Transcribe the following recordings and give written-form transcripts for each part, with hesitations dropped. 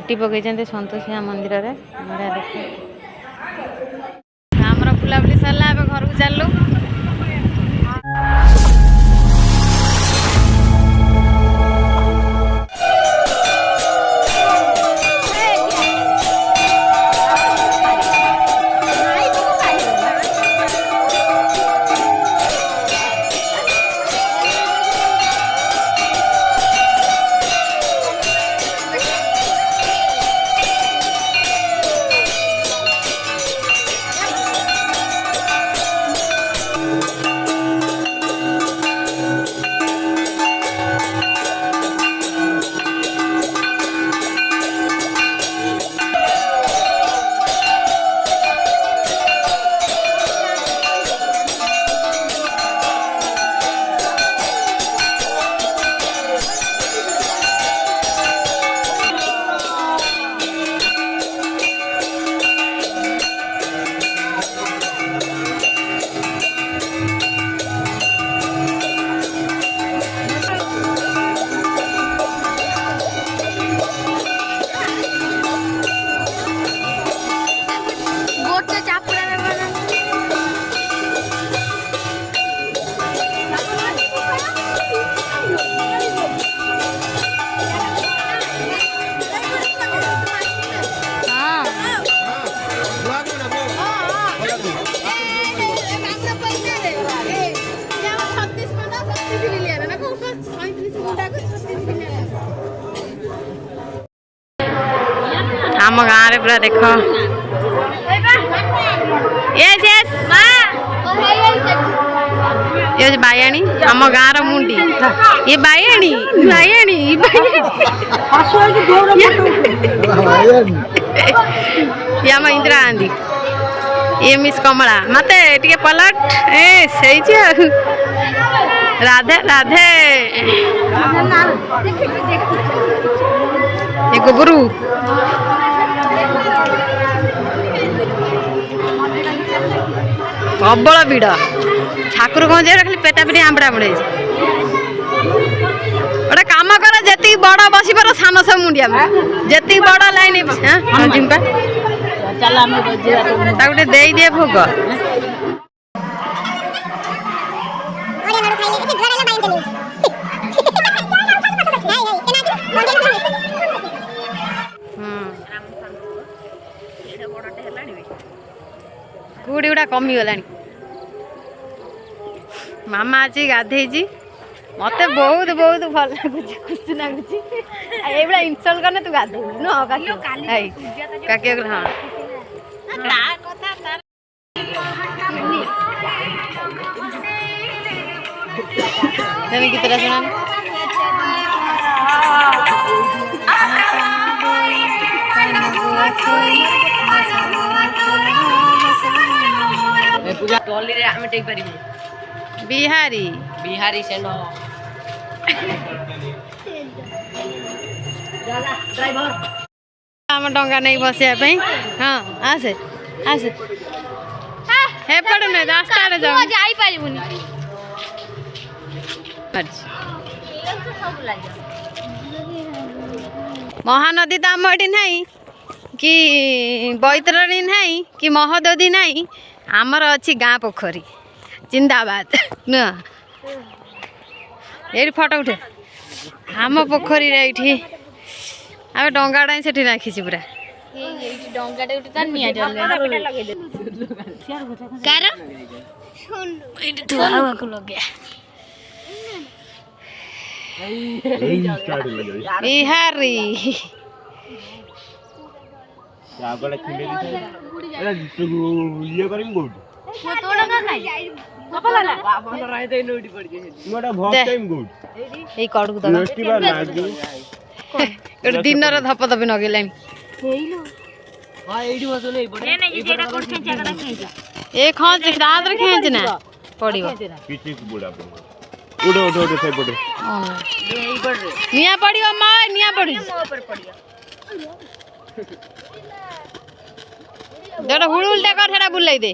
झोटी पकई सतोषिया मंदिर रे बढ़िया देख आमर बुलाबुली सरला घर को चलू आम गाँव रे पूरा देख यस यस ये बायाणी आम गाँव मुंडी ये बायाणी बायाणी ये आम इंदिरा गांधी ये मिस कमला मत टे पलट ए सही राधे राधे ये गोबरू प्रबल भिड़ ठाकुर कौन जाए खाली पेटा पेटी आंबड़ा बुड़े गोटे कम कर जी बड़ बस पार सान सब मुंडिया जी बड़ लाइन गोटे दे दिए भोग कुड़ी गुड़ा कमी गला मामा आज गाधे मत बहुत बहुत भल लगुच खुशी लगुच ये इनसल्ट करने तू गाधे नुह काकी हाँ गीतटा सुना पूजा टोली रे हमें टेक पारी बिहारी बिहारी से नो ड्राइवर हम डंगा नहीं बसिया पे हां आसे आसे हे पड़ ने रास्ता रे जाऊ जाई पारिबुनी महानदी तो आम एटी नहीं कि बैतरणी नहीं कि महोदधी नहीं आमर अच्छी गाँ पोखरी जिंदाबाद न ये फटो उठे आम पोखरी ये आम डंगाटा से राखी पूरा बिहारी दिन धप धपी नगेला ए खच खेच ना पड़ो निया पड़ो माँ निया पड़ देख हुड़ उल्टा कर बुलाई दे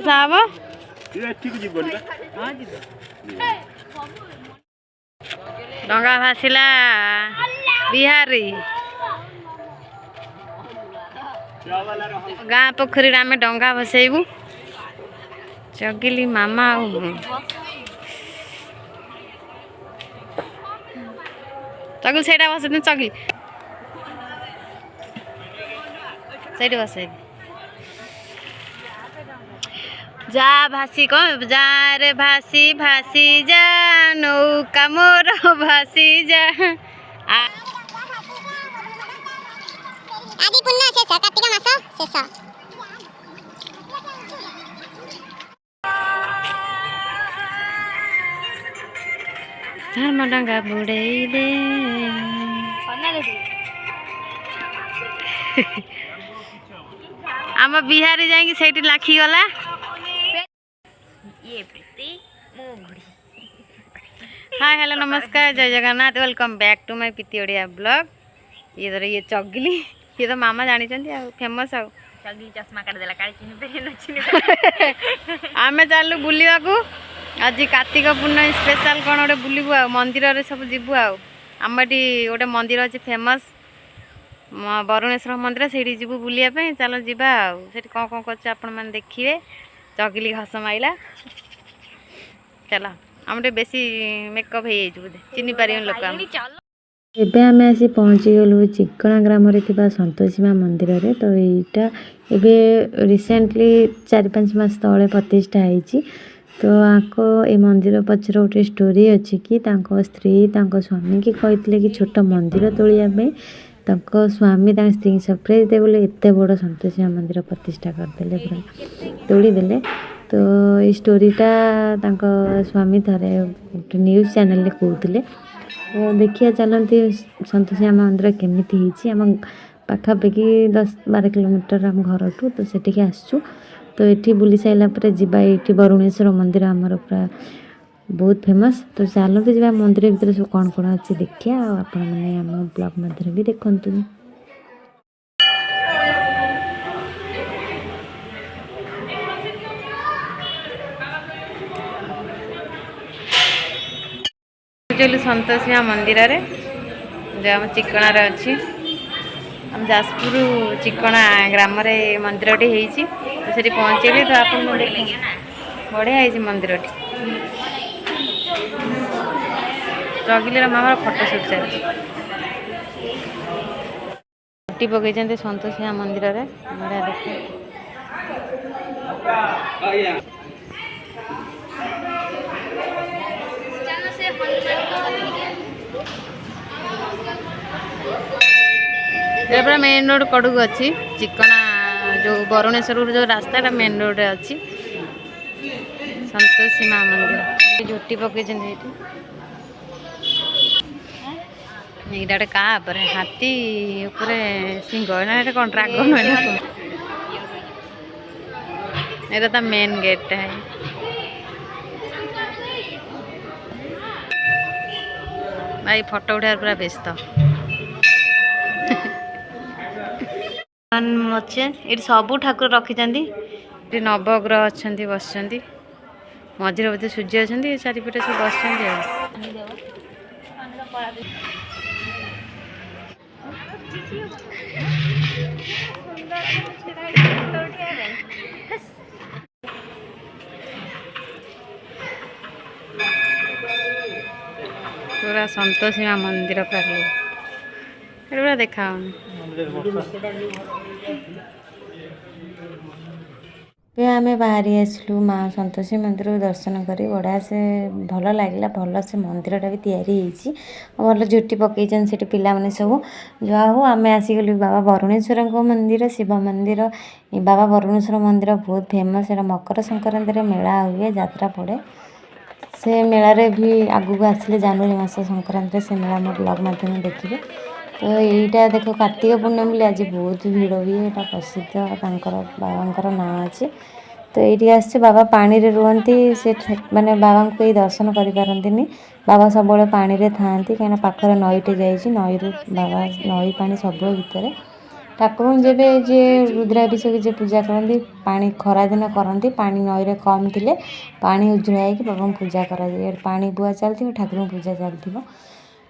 ଭସା ହବ। ଡଙ୍ଗା ଭାସିଲା ବିହାରୀ ଗାଁ ପୋଖରୀରେ ଆମେ ଡଙ୍ଗା ଭସେଇବୁ। ଚଗିଲି ମାମା ଆଉ ଚଗିଲି ସେଇଟା ବସେଇ ଚଗିଲି ସେଇଠି ବସେଇବି। যা ভাসি কম যা রে ভাসি ভাসি যা নৌকা মোর ভাসি যা। ଆଜି ପୂର୍ଣ୍ଣ ଶେଷ କାର୍ତ୍ତିକ ମାସ ଶେଷ। ଧର୍ମ ଡଙ୍ଗା ବୁଡେଇଲେ ଆମ ବିହାରୀ ଯାଇକି ସେଇଠି ଲାଖିଗଲା। हाय हेलो नमस्कार जय Jagannath welcome back to my पीती ओडिया ब्लॉग। ये चगली ये तो मामा जानी फेमस आउ चगली चश्मा काट देला काली चिन्ह पे नचिन आमे चालू बुलिया को आज कार्तिक पूर्णिमा स्पेशल कोन ओटे बुलिबु आ मंदिर रे सब जिबु आ आमटी ओटे मंदिर अछि फेमस वरुणेश्वर मंदिर सेठी जिबु बुलिया पे चलो जिबा आ सेठी कोन कोन करछ आपण माने देखिबे। चगली घास माइला चला आमटे बेसी मेकअप हे बोधे चिन्ह पारे लोक। एबे आमे आसी पहुँची गलु चिकणा ग्राम रे थिबा संतोषी माँ मंदिर रे। तो एटा एबे रिसेंटली 4-5 मास तळे प्रतिष्ठा होईची। तो आको ए मंदिर पछर गोटे स्टोरी अछि कि तांको स्त्री तांको स्वामी की कहितले कि छोट मंदिर तोलिया पे तांको स्वामी तांको स्त्री सरप्राइज दे बोले एते बड़ संतोषी माँ मंदिर प्रतिष्ठा कर देले पूरा तोड़ी देले। तो ये स्टोरीटा तांको स्वामी थरे न्यूज चैनल रे कहउतले। तो देखिया चलती संतोषी माँ मंदिर केमिति होईची आम पाखापाखि 10-12 किलोमीटर आम घर ठू। तो सेठिके आसचु। तो एठी बुली साइला परे जिबा एठी वरुणेश्वर मंदिर हमर पूरा बहुत फेमस। तो चलते जिबा मंदिर भीतर सब कोन कोन अछि देखिया आपण माने हम ब्लॉग मध्य भी देखंतु। संतोषी माँ मंदिर रे जो आम चिकणा रे अछि हम जाजपुर चिकणा ग्राम रे मंदिर टी हेची। तो सेठी पहुँचेली तो आपन बढ़िया है मंदिर टी चगिली मामा फोटो शूट चलती पकई संतोषी माँ मंदिर रे बढ़िया देख पूरा मेन रोड कड़ू अच्छी चिकणा जो वरुणेश्वर जो रास्ता मेन रोड अच्छी संतोषी माँ मंदिर झोटी पकई का हाथी सिंह ना कौन ड्रागन ये मेन गेट है। भाई फोटो उठा पूरा व्यस्त अच्छे ये सबू ठाकुर रखी नवग्रह अच्छा बस मझे बोधे सूर्य अच्छा चारिपटे सब बस पूरा संतोषी माँ मंदिर पूरा देखा आम बाहरी आसलु माँ संतोषी मंदिर को दर्शन करी बढ़िया से भल लगे भल से मंदिरटा भी तैयारी भल झुटी पकई से पिला मैंने सब जहाँ हो आम आसीगलु बाबा वरुणेश्वर मंदिर शिव मंदिर। बाबा वरुणेश्वर मंदिर बहुत फेमस है मकर संक्रांति मेला हुए यात्रा पड़े से मेलार भी आगू को आसिले जनवरी मास संक्रांति से मेला मोर ब्लॉग माध्यम देखिए। तो यहीटा देख कार्तिक पूर्णिमा बोली आज बहुत भीड़ भी यहाँ प्रसिद्ध बाबा ना अच्छे। तो ये आस बाबा पानी रे रुहती से माने बाबा को ये दर्शन करें बाबा सब पानी रे था कहीं पाखर नईटे जा नई रु बाबा नई पानी सब भितर ଠାକୁର ଯେବେ ଯେ ରୁଦ୍ରାଭିଷେକ ଯେ ପୂଜା କରନ୍ତି ପାଣି ଖରାଦିନ କରନ୍ତି ପାଣି ନଈରେ କମ୍ ଥିଲେ ପାଣି ଉଜୁଳା ହେଇକି ବାବାଙ୍କୁ ପୂଜା କରାଯାଏ ପାଣି ବୁହା ଚାଲିଥିବ ଠାକୁରଙ୍କୁ ପୂଜା ଚାଲିଥିବ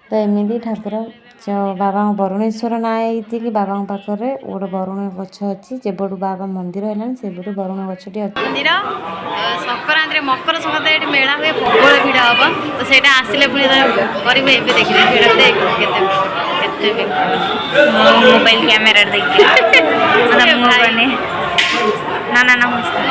ତ ଏମିତି ଠାକୁର ବାବାଙ୍କ ବରୁଣେଶ୍ୱର ନାଁ ହେଇକି ବାବାଙ୍କ ପାଖରେ ଗୋଟେ ବରୁଣ ଗଛ ଅଛି ଯେବେଠୁ ବାବା ମନ୍ଦିର ହେଲାଣି ସେବେଠୁ ବରୁଣ ଗଛଟି ଅଛି ମନ୍ଦିର ସଂକ୍ରାନ୍ତିରେ ମକର ସଂକ୍ରାନ୍ତି ଏଠି ମେଳା ହୁଏ ପ୍ରବଳ ଭିଡ଼ ହବ ତ ସେଇଟା ଆସିଲେ ପୁଣି କରିବୁ ଏବେ ଦେଖିବେ ଭିଡ଼ ଦେଖ କେତେ କେତେ ମୋବାଇଲ କ୍ୟାମେରା ଦେଖିକି ନା ନା ନମସ୍କାର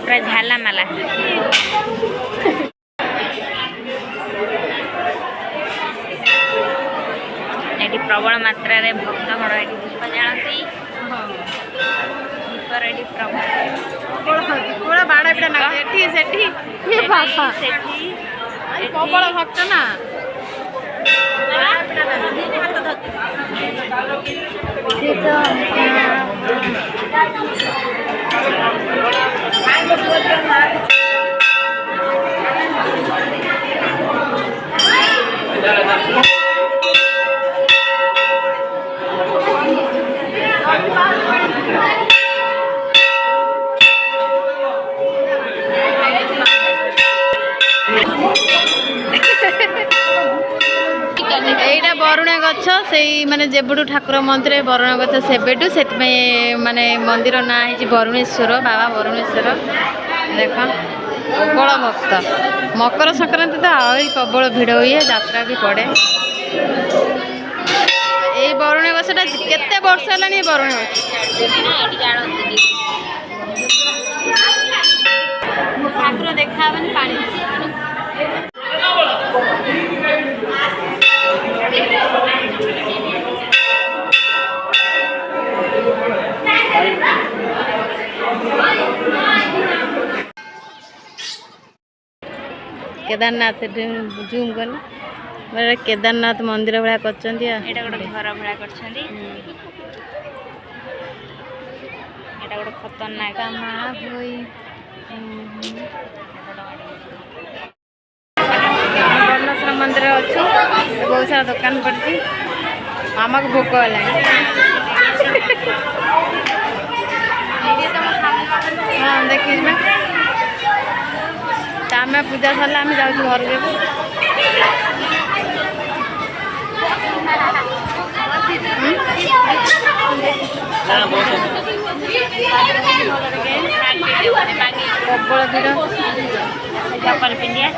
ପୁରା ଝାଲାମାଲା ଏଠି ପ୍ରବଳ ମାତ୍ରାରେ ଭକ୍ତଗଣ ଏଠି ଦୀପ ଜାଳନ୍ତି ଦୀପର ଏଠି ପ୍ରବଳ ବାଡ଼ ପିଟା ନାଚ ଏଠି ସେଠି ପ୍ରବଳ ଭକ୍ତ ନା এইটা বরুণা গছ সেই মানে যেবেঠু ঠাকুর মন্দিরে বরুণা গছ সেবেঠু সেপাই মানে মন্দির না হয়েছে বরুণেশ্বর বাবা বরুণেশ্বর দেখ প্রবল ভক্ত মকর সংক্রান্তি তো আহরি প্রবল ভিড় হুয়ে যাত্রা भी পড়ে এই বরুণা গছটা কেতে বর্ষ হেলানি এই বরুণা গছ ঠাকুর দেখা হবেনি পানি केदारनाथ जूम कले केदारनाथ मंदिर भाया कर घर भड़ा कर खतरनाक बर्णेश्वर मंदिर अच्छु बहुत सारा दुकान पड़ी आमा को भोक है हाँ देखिए आम पूजा सरला आम जाऊँ घर प्रबल भीड़ चप्पल पिंडिया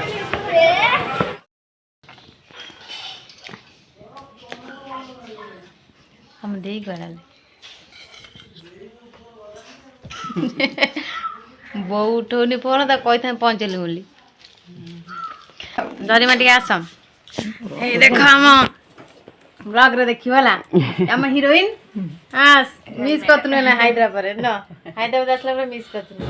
हम दे गला बो उठौनी फोन तो कही था पहुँचलु बोली जरिमा टी आस देख आम ब्लॉग रे देखियो वाला आम हीरोइन आस मिस करतनु ना हैदराबाद न हैदराबाद आसला पर मिस करतनु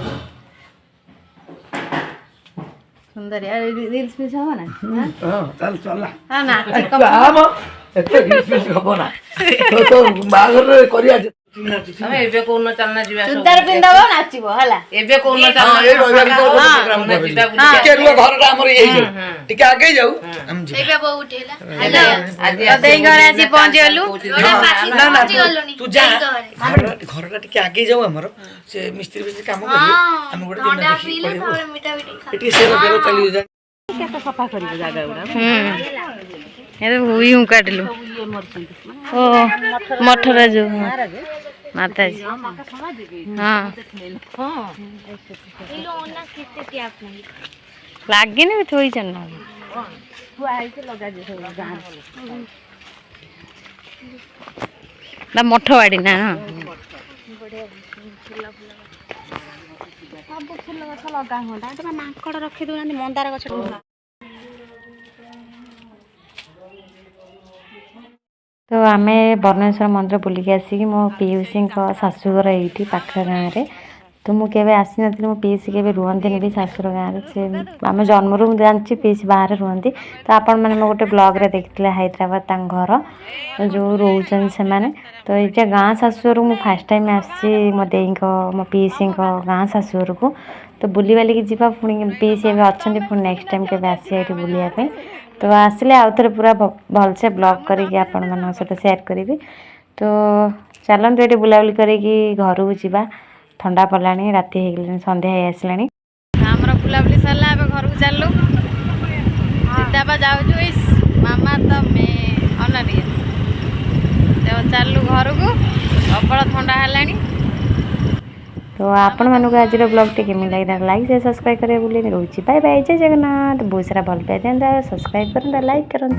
सुंदर यार रील्स मिस हो ना हां चल चल हां ना आम एते रील्स मिस हो ना तो बागर करिया ଆମେ ଏବେ କୋଉନ ଚାଲନା ଯିବା ଚୁଦାର ପିନ୍ଧବ ନାଚିବ ହେଲା ଏବେ କୋଉନ ଚାଲନା ଏ ରବିବାର ପ୍ରୋଗ୍ରାମ କରିବା ଟିକେ ରୁହ ଘରଟା ଆମର ଏଇ ଯାଉ ଟିକେ ଆଗେ ଯାଉ ଆମେ ଯିବା ଏବେ ବୋଉ ଉଠେଇଲା ଆଜି ଦେଇ ଘରେ ଆସି ପହଞ୍ଚିଗଲୁ ନା ନା ତୁ ଯା ଘରଟା ଟିକେ ଆଗେ ଯାଉ ଆମର ସେ ମିସ୍ତ୍ରୀ ମିସ୍ତ୍ରୀ କାମ କରିବେ ଆମେ ଗୋଟେ ଦିନ ଦେଖି କରିବୁ ଏଠି ସେର ବେର ଚାଲି ଯା କେତେ ସଫା କରିବ ଜାଗା ଗୁଡା ये हुई हूँ काट लो ओ मठर जो माता जी हाँ लगे ना थोड़ी चलना ना मठ बाड़ी ना सब फुल गछ लगा हुआ माकड़ रखी दूना मंदार गछ तो आमे बर्णेश्वर मंदिर बुलिक आसिक मो पीयूसी शाशुघर ये पाख गाँव में तो ମୁଁ କେବେ ଆସିନଥିଲି ମୋ ପିଇସି କେବେ ରୁହନ୍ତିନି ବି ଶାଶୁର ଗାଁରେ ସେ ଆମ ଜନ୍ମରୁ ମୁଁ ଜାଣିଛି ପିଇସି ବାହାରେ ରୁହନ୍ତି ତ ଆପଣମାନେ ମୁଁ ଗୋଟେ ବ୍ଲଗ୍ରେ ଦେଖିଥିଲେ ହାଇଦ୍ରାବାଦ ତାଙ୍କ ଘର ଯେଉଁ ରହୁଛନ୍ତି ସେମାନେ ତ ଏଇଟା ଗାଁ ଶାଶୁଘରକୁ ମୁଁ ଫାର୍ଷ୍ଟ ଟାଇମ୍ ଆସିଛି ମୋ ଦେଇଙ୍କ ମୋ ପିଇସିଙ୍କ ଗାଁ ଶାଶୁଘରକୁ ତ ବୁଲିବାଲିକି ଯିବା ପୁଣି ପିଇସି ଏବେ ଅଛନ୍ତି ପୁଣି ନେକ୍ସଟ ଟାଇମ୍ କେବେ ଆସିବା ଏଠି ବୁଲିବା ପାଇଁ ତ ଆସିଲେ ଆଉ ଥରେ ପୁରା ଭଲସେ ବ୍ଲଗ୍ କରିକି ଆପଣମାନଙ୍କ ସହିତ ସେୟାର କରିବି ତ ଚାଲନ୍ତୁ ଏଠି ବୁଲାବୁଲି କରିକି ଘରକୁ ଯିବା ଥଣ୍ଡା ପଡ଼ିଲାଣି ରାତି ହେଇଗଲାଣି ସନ୍ଧ୍ୟା ହେଇ ଆସିଲାଣି ଆମର ବୁଲାବୁଲି ସରିଲା ଏବେ ଘରକୁ ଚାଲୁ ସିଧା ଯାଉଛୁ ଇସ୍ ମାମା ତମେ ଅନାରିଆ ଚାଲୁ ଘରକୁ ପ୍ରବଳ ଥଣ୍ଡା ହେଲାଣି तो आपण मानक आज ब्लॉगटी केमी लगे लाइक से सब्सक्राइब करें बोली रोचे बाय बाय जय जगन्नाथ बहुत सारा भल पाई दिखाँ सब्सक्राइब करता लाइक करूँ।